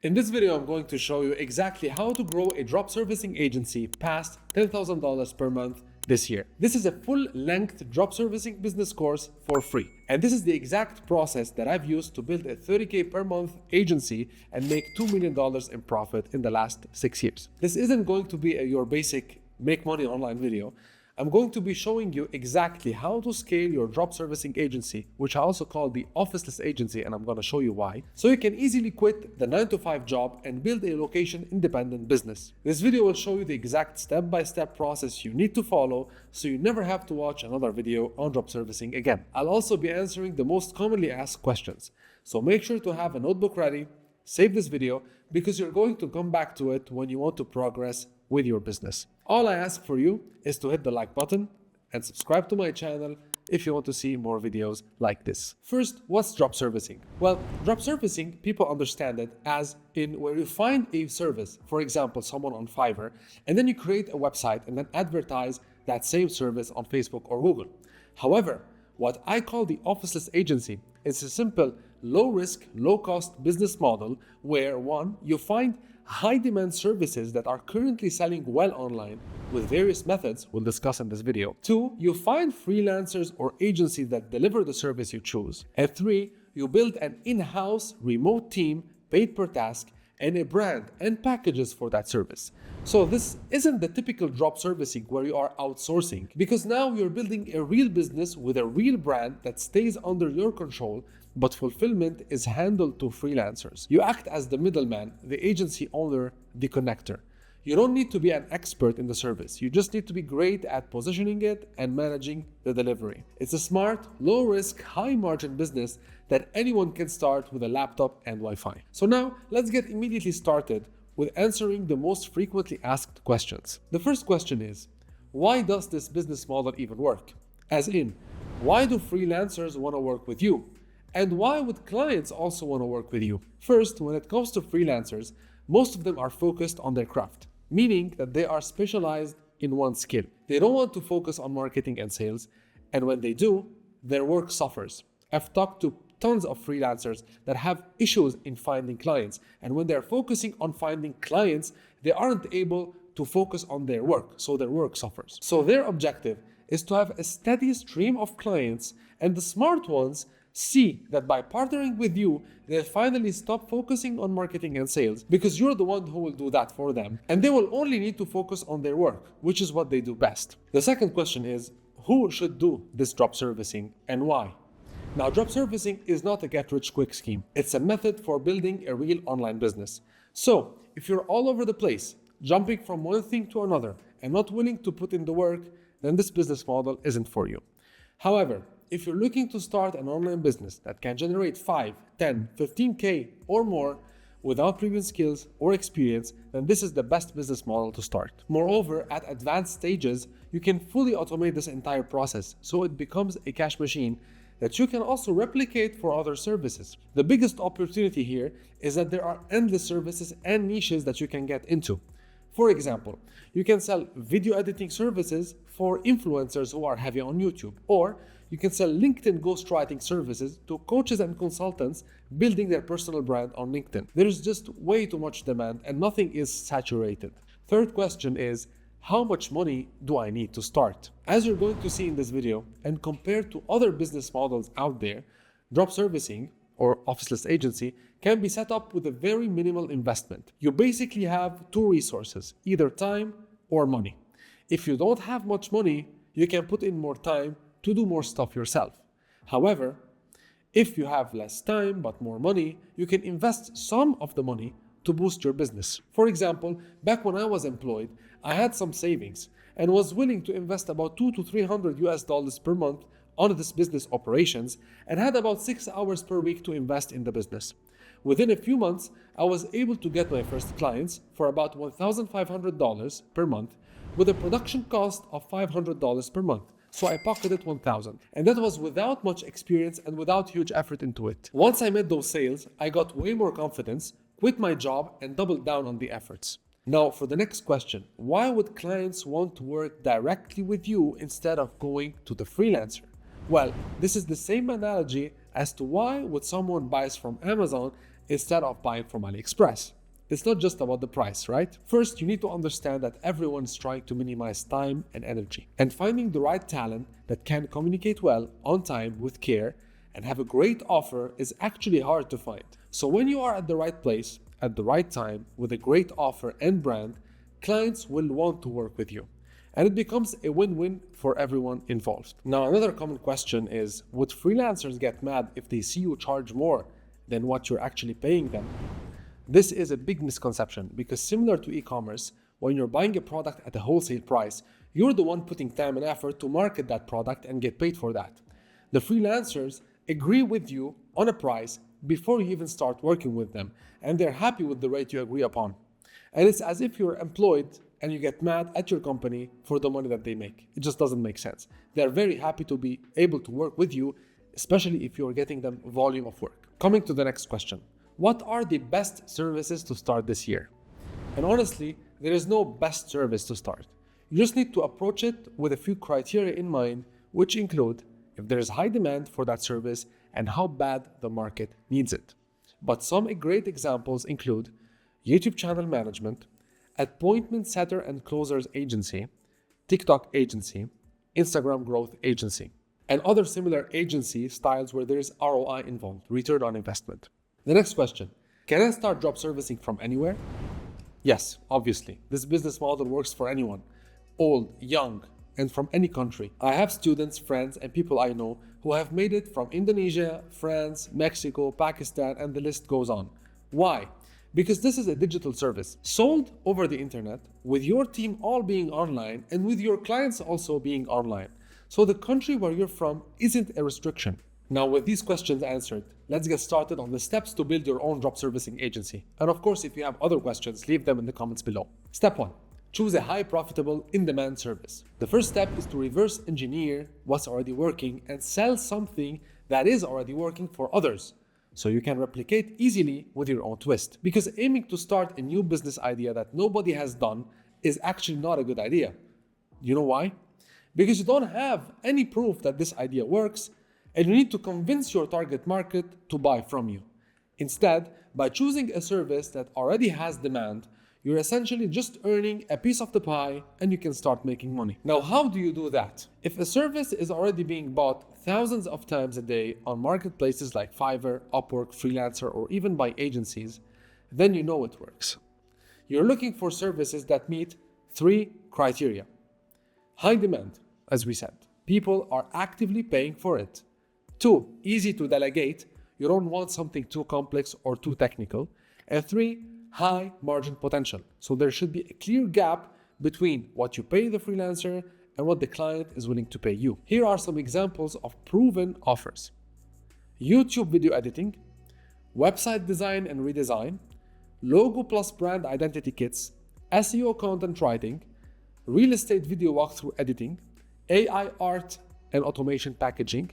In this video, I'm going to show you exactly how to grow a drop servicing agency past $10,000 per month this year. This is a full-length drop servicing business course for free. And this is the exact process that I've used to build a $30K per month agency and make $2 million in profit in the last 6 years. This isn't going to be your basic make money online video. I'm going to be showing you exactly how to scale your drop servicing agency, which I also call the officeless agency, and I'm going to show you why, so you can easily quit the 9-to-5 job and build a location independent business. This video will show you the exact step-by-step process you need to follow so you never have to watch another video on drop servicing again. I'll also be answering the most commonly asked questions, so make sure to have a notebook ready, save this video, because you're going to come back to it when you want to progress with your business. All I ask for you is to hit the like button and subscribe to my channel if you want to see more videos like this. First, what's drop servicing? Well, drop servicing, people understand it as in where you find a service, for example, someone on Fiverr, and then you create a website and then advertise that same service on Facebook or Google. However, what I call the officeless agency is a simple, low-risk, low-cost business model where, one, you find high-demand services that are currently selling well online with various methods we'll discuss in this video. 2, you find freelancers or agencies that deliver the service you choose. And 3, you build an in-house remote team paid per task and a brand and packages for that service. So this isn't the typical drop servicing where you are outsourcing, because now you're building a real business with a real brand that stays under your control, but fulfillment is handled to freelancers. You act as the middleman, the agency owner, the connector. You don't need to be an expert in the service. You just need to be great at positioning it and managing the delivery. It's a smart, low-risk, high-margin business that anyone can start with a laptop and Wi-Fi. So now, let's get immediately started with answering the most frequently asked questions. The first question is, why does this business model even work? As in, why do freelancers want to work with you? And why would clients also want to work with you? First, when it comes to freelancers, most of them are focused on their craft, meaning that they are specialized in one skill. They don't want to focus on marketing and sales, and when they do, their work suffers. I've talked to tons of freelancers that have issues in finding clients, and when they're focusing on finding clients, they aren't able to focus on their work, so their work suffers. So their objective is to have a steady stream of clients, and the smart ones see that by partnering with you, they'll finally stop focusing on marketing and sales because you're the one who will do that for them. And they will only need to focus on their work, which is what they do best. The second question is, who should do this drop servicing and why? Now, drop servicing is not a get-rich-quick scheme. It's a method for building a real online business. So, if you're all over the place, jumping from one thing to another, and not willing to put in the work, then this business model isn't for you. However, if you're looking to start an online business that can generate 5, 10, 15K or more without previous skills or experience, then this is the best business model to start. Moreover, at advanced stages, you can fully automate this entire process so it becomes a cash machine that you can also replicate for other services. The biggest opportunity here is that there are endless services and niches that you can get into. For example, you can sell video editing services for influencers who are heavy on YouTube, or you can sell LinkedIn ghostwriting services to coaches and consultants building their personal brand on LinkedIn. There's just way too much demand and nothing is saturated. Third question is, how much money do I need to start? As you're going to see in this video, and compared to other business models out there, drop servicing or officeless agency can be set up with a very minimal investment. You basically have two resources, either time or money. If you don't have much money, you can put in more time to do more stuff yourself. However, if you have less time but more money, you can invest some of the money to boost your business. For example, back when I was employed, I had some savings and was willing to invest about $200 to $300 per month on this business operations and had about 6 hours per week to invest in the business. Within a few months, I was able to get my first clients for about $1,500 per month with a production cost of $500 per month. So I pocketed $1,000, and that was without much experience and without huge effort into it. Once I made those sales, I got way more confidence, quit my job, and doubled down on the efforts. Now for the next question, why would clients want to work directly with you instead of going to the freelancer? Well, this is the same analogy as to why would someone buys from Amazon instead of buying from AliExpress. It's not just about the price, right? First, you need to understand that everyone is trying to minimize time and energy. And finding the right talent that can communicate well, on time, with care, and have a great offer is actually hard to find. So when you are at the right place, at the right time, with a great offer and brand, clients will want to work with you. And it becomes a win-win for everyone involved. Now, another common question is, would freelancers get mad if they see you charge more than what you're actually paying them? This is a big misconception because similar to e-commerce, when you're buying a product at a wholesale price, you're the one putting time and effort to market that product and get paid for that. The freelancers agree with you on a price before you even start working with them, and they're happy with the rate you agree upon. And it's as if you're employed and you get mad at your company for the money that they make. It just doesn't make sense. They're very happy to be able to work with you, especially if you're getting them volume of work. Coming to the next question. What are the best services to start this year? And honestly, there is no best service to start. You just need to approach it with a few criteria in mind, which include if there is high demand for that service and how bad the market needs it. But some great examples include YouTube channel management, appointment setter and closers agency, TikTok agency, Instagram growth agency, and other similar agency styles where there is ROI involved, return on investment. The next question, can I start drop servicing from anywhere? Yes, obviously. This business model works for anyone, old, young, and from any country. I have students, friends, and people I know who have made it from Indonesia, France, Mexico, Pakistan, and the list goes on. Why? Because this is a digital service sold over the internet with your team all being online and with your clients also being online. So the country where you're from isn't a restriction. Now, with these questions answered, let's get started on the steps to build your own drop servicing agency. And of course, if you have other questions, leave them in the comments below. Step 1. Choose a high profitable in-demand service. The first step is to reverse engineer what's already working and sell something that is already working for others, so you can replicate easily with your own twist. Because aiming to start a new business idea that nobody has done is actually not a good idea. You know why? Because you don't have any proof that this idea works, and you need to convince your target market to buy from you. Instead, by choosing a service that already has demand, you're essentially just earning a piece of the pie and you can start making money. Now, how do you do that? If a service is already being bought thousands of times a day on marketplaces like Fiverr, Upwork, Freelancer, or even by agencies, then you know it works. You're looking for services that meet 3 criteria. High demand, as we said. People are actively paying for it. 2, easy to delegate. You don't want something too complex or too technical. And 3, high margin potential. So there should be a clear gap between what you pay the freelancer and what the client is willing to pay you. Here are some examples of proven offers. YouTube video editing, website design and redesign, logo plus brand identity kits, SEO content writing, real estate video walkthrough editing, AI art and automation packaging,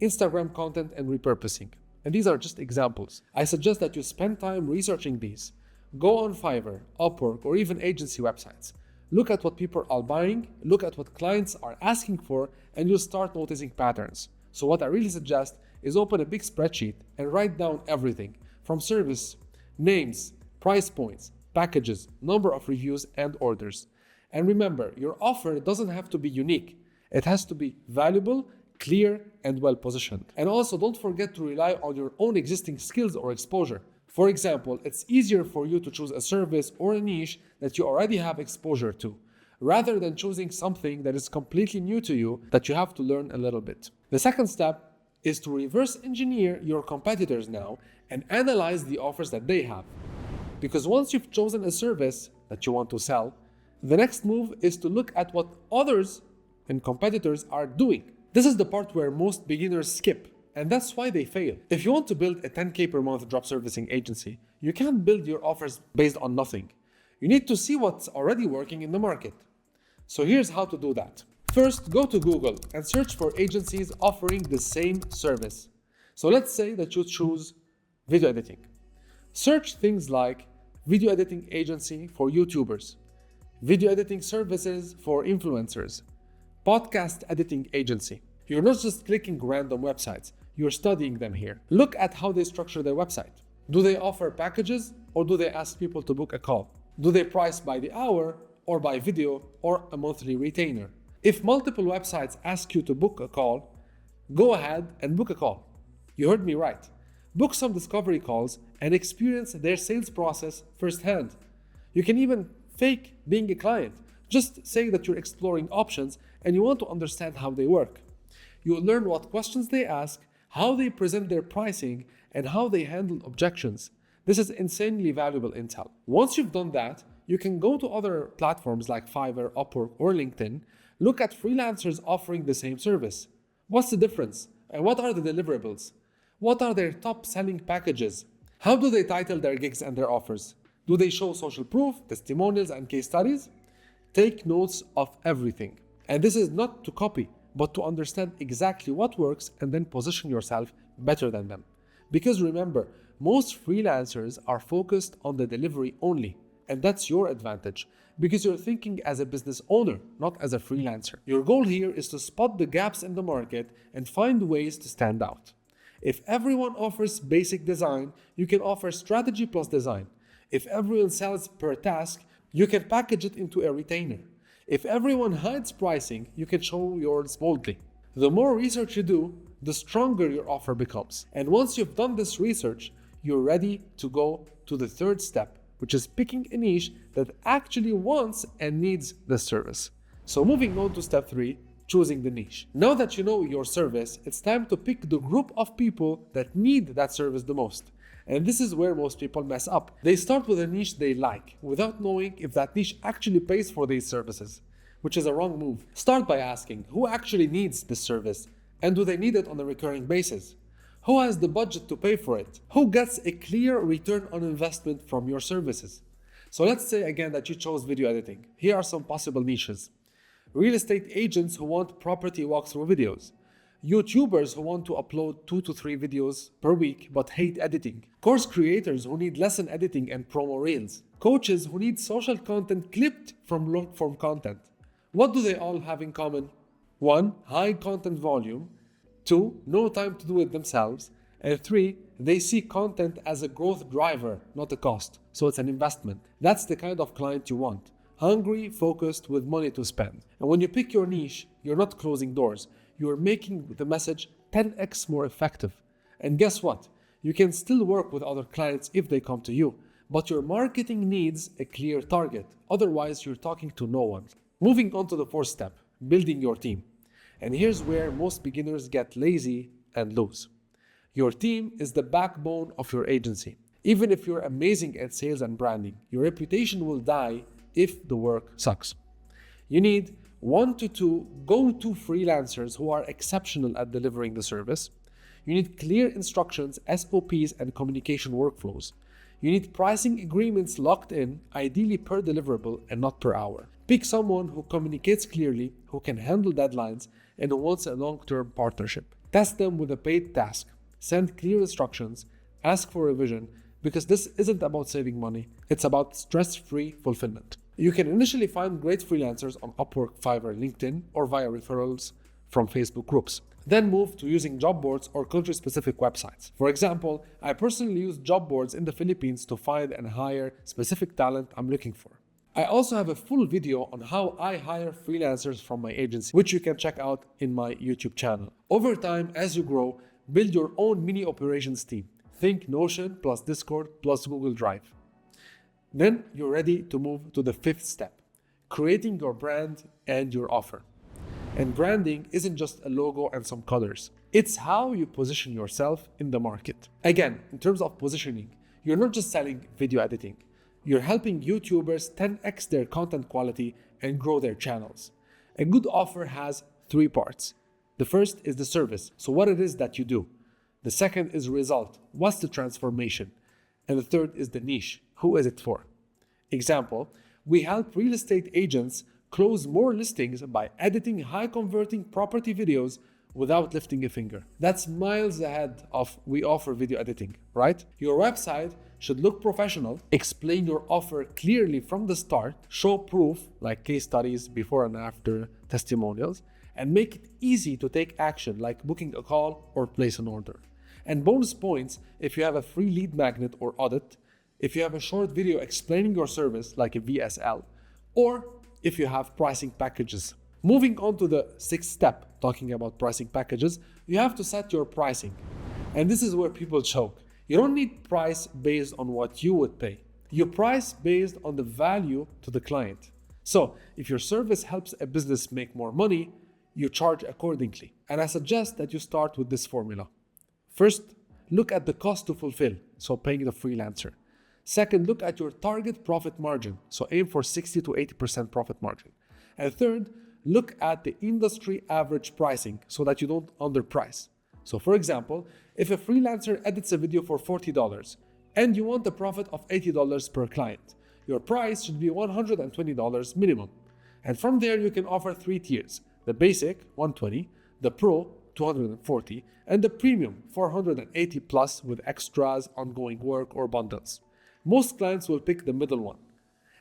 Instagram content and repurposing. And these are just examples. I suggest that you spend time researching these. Go on Fiverr, Upwork, or even agency websites. Look at what people are buying, look at what clients are asking for, and you'll start noticing patterns. So what I really suggest is open a big spreadsheet and write down everything from service, names, price points, packages, number of reviews, and orders. And remember, your offer doesn't have to be unique. It has to be valuable, clear, and well positioned. And also don't forget to rely on your own existing skills or exposure. For example, it's easier for you to choose a service or a niche that you already have exposure to, rather than choosing something that is completely new to you that you have to learn a little bit. The second step is to reverse engineer your competitors now and analyze the offers that they have. Because once you've chosen a service that you want to sell, the next move is to look at what others and competitors are doing. This is the part where most beginners skip, and that's why they fail. If you want to build a 10K per month drop servicing agency, you can't build your offers based on nothing. You need to see what's already working in the market. So here's how to do that. First, go to Google and search for agencies offering the same service. So let's say that you choose video editing. Search things like video editing agency for YouTubers, video editing services for influencers, podcast editing agency. You're not just clicking random websites, you're studying them here. Look at how they structure their website. Do they offer packages or do they ask people to book a call? Do they price by the hour or by video or a monthly retainer? If multiple websites ask you to book a call, go ahead and book a call. You heard me right. Book some discovery calls and experience their sales process firsthand. You can even fake being a client. Just say that you're exploring options and you want to understand how they work. You will learn what questions they ask, how they present their pricing, and how they handle objections. This is insanely valuable intel. Once you've done that, you can go to other platforms like Fiverr, Upwork, or LinkedIn, look at freelancers offering the same service. What's the difference? And what are the deliverables? What are their top selling packages? How do they title their gigs and their offers? Do they show social proof, testimonials, and case studies? Take notes of everything. And this is not to copy, but to understand exactly what works and then position yourself better than them. Because remember, most freelancers are focused on the delivery only, and that's your advantage because you're thinking as a business owner, not as a freelancer. Your goal here is to spot the gaps in the market and find ways to stand out. If everyone offers basic design, you can offer strategy plus design. If everyone sells per task, you can package it into a retainer. If everyone hides pricing, you can show yours boldly. The more research you do, the stronger your offer becomes. And once you've done this research, you're ready to go to the third step, which is picking a niche that actually wants and needs the service. So moving on to step 3, choosing the niche. Now that you know your service, it's time to pick the group of people that need that service the most. And this is where most people mess up. They start with a niche they like, without knowing if that niche actually pays for these services, which is a wrong move. Start by asking, who actually needs this service? And do they need it on a recurring basis? Who has the budget to pay for it? Who gets a clear return on investment from your services? So let's say again that you chose video editing. Here are some possible niches. Real estate agents who want property walkthrough videos. YouTubers who want to upload 2 to 3 videos per week but hate editing. Course creators who need lesson editing and promo reels. Coaches who need social content clipped from long-form content. What do they all have in common? 1. High content volume. 2. No time to do it themselves. And 3. They see content as a growth driver, not a cost. So it's an investment. That's the kind of client you want. Hungry, focused, with money to spend. And when you pick your niche, you're not closing doors. You're making the message 10x more effective. And guess what? You can still work with other clients if they come to you, but your marketing needs a clear target. Otherwise, you're talking to no one. Moving on to the 4th step, building your team. And here's where most beginners get lazy and lose. Your team is the backbone of your agency. Even if you're amazing at sales and branding, your reputation will die if the work sucks. You need 1 to 2 go-to freelancers who are exceptional at delivering the service. You need clear instructions, SOPs, and communication workflows. You need pricing agreements locked in, ideally per deliverable and not per hour. Pick someone who communicates clearly, who can handle deadlines, and who wants a long-term partnership. Test them with a paid task. Send clear instructions. Ask for revision, because this isn't about saving money. It's about stress-free fulfillment. You can initially find great freelancers on Upwork, Fiverr, LinkedIn, or via referrals from Facebook groups. Then move to using job boards or country-specific websites. For example, I personally use job boards in the Philippines to find and hire specific talent I'm looking for. I also have a full video on how I hire freelancers from my agency, which you can check out in my YouTube channel. Over time, as you grow, build your own mini operations team. Think Notion plus Discord plus Google Drive. Then you're ready to move to the 5th step, creating your brand and your offer. And branding isn't just a logo and some colors. It's how you position yourself in the market. Again, in terms of positioning, you're not just selling video editing. You're helping YouTubers 10x their content quality and grow their channels. A good offer has 3 parts. The first is the service, so what it is that you do. The second is result, what's the transformation? And the third is the niche, who is it for? Example, we help real estate agents close more listings by editing high-converting property videos without lifting a finger. That's miles ahead of we offer video editing, right? Your website should look professional, explain your offer clearly from the start, show proof like case studies, before and after testimonials, and make it easy to take action like booking a call or place an order. and bonus points if you have a free lead magnet or audit, if you have a short video explaining your service like a VSL, or if you have pricing packages. Moving on to the sixth step, talking about pricing packages, you have to set your pricing. And this is where people choke. You don't need price based on what you would pay. You price based on the value to the client. So if your service helps a business make more money, you charge accordingly. And I suggest that you start with this formula. First, look at the cost to fulfill, so paying the freelancer. Second, look at your target profit margin, so aim for 60 to 80% profit margin. And third, look at the industry average pricing so that you don't underprice. So for example, if a freelancer edits a video for $40 and you want a profit of $80 per client, your price should be $120 minimum. And from there you can offer 3 tiers: the basic, $120, the pro, $240, and the premium, $480 plus with extras, ongoing work, or bundles. Most clients will pick the middle one.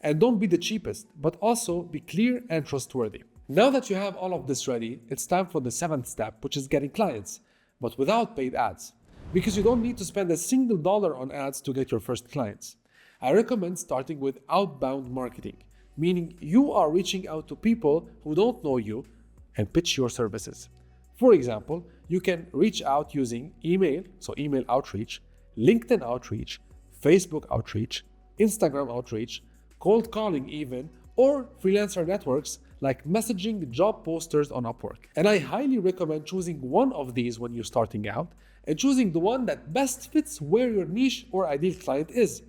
And don't be the cheapest, but also be clear and trustworthy. Now that you have all of this ready, it's time for the 7th step, which is getting clients, but without paid ads. Because you don't need to spend a single dollar on ads to get your first clients. I recommend starting with outbound marketing, meaning you are reaching out to people who don't know you and pitch your services. For example, you can reach out using email, so email outreach, LinkedIn outreach, Facebook outreach, Instagram outreach, cold calling even, or freelancer networks like messaging job posters on Upwork. And I highly recommend choosing one of these when you're starting out and choosing the one that best fits where your niche or ideal client is.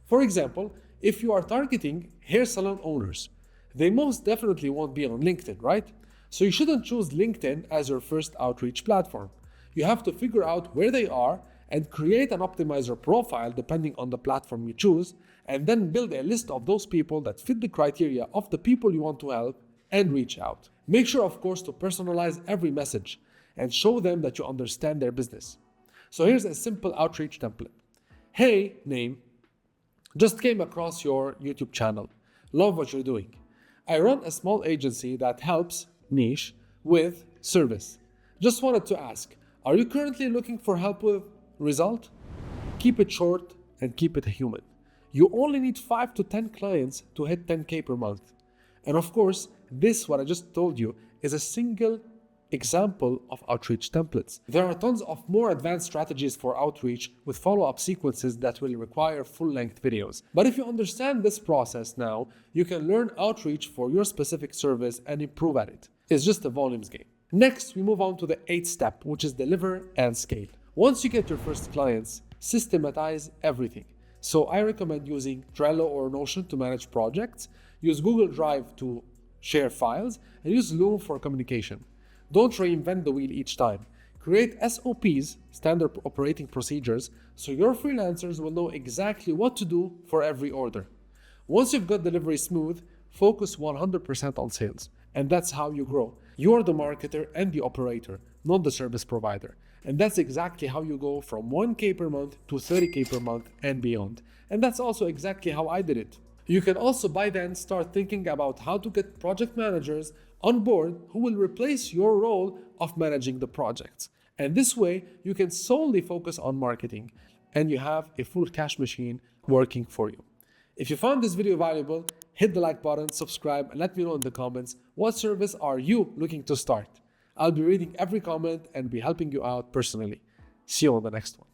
For example, if you are targeting hair salon owners, they most definitely won't be on LinkedIn, right? So you shouldn't choose LinkedIn as your first outreach platform. You have to figure out where they are and create an optimizer profile depending on the platform you choose, and then build a list of those people that fit the criteria of the people you want to help and reach out. Make sure, of course, to personalize every message and show them that you understand their business. So here's a simple outreach template. Hey, name, just came across your YouTube channel. Love what you're doing. I run a small agency that helps niche with service. Just wanted to ask, are you currently looking for help with result? Keep it short and keep it human. You only need 5 to 10 clients to hit 10K per month. And of course, this, what I just told you, is a single example of outreach templates. There are tons of more advanced strategies for outreach with follow-up sequences that will require full-length videos. But if you understand this process now, you can learn outreach for your specific service and improve at it. It's just a volumes game. Next, we move on to the 8th step, which is deliver and scale. Once you get your first clients, systematize everything. So I recommend using Trello or Notion to manage projects, use Google Drive to share files, and use Loom for communication. Don't reinvent the wheel each time. Create SOPs, standard operating procedures, so your freelancers will know exactly what to do for every order. Once you've got delivery smooth, focus 100% on sales. And that's how you grow. You are the marketer and the operator, not the service provider. And that's exactly how you go from 1K per month to 30K per month and beyond. And that's also exactly how I did it. You can also by then start thinking about how to get project managers on board who will replace your role of managing the projects. And this way, you can solely focus on marketing and you have a full cash machine working for you. If you found this video valuable, hit the like button, subscribe, and let me know in the comments what service are you looking to start. I'll be reading every comment and be helping you out personally. See you on the next one.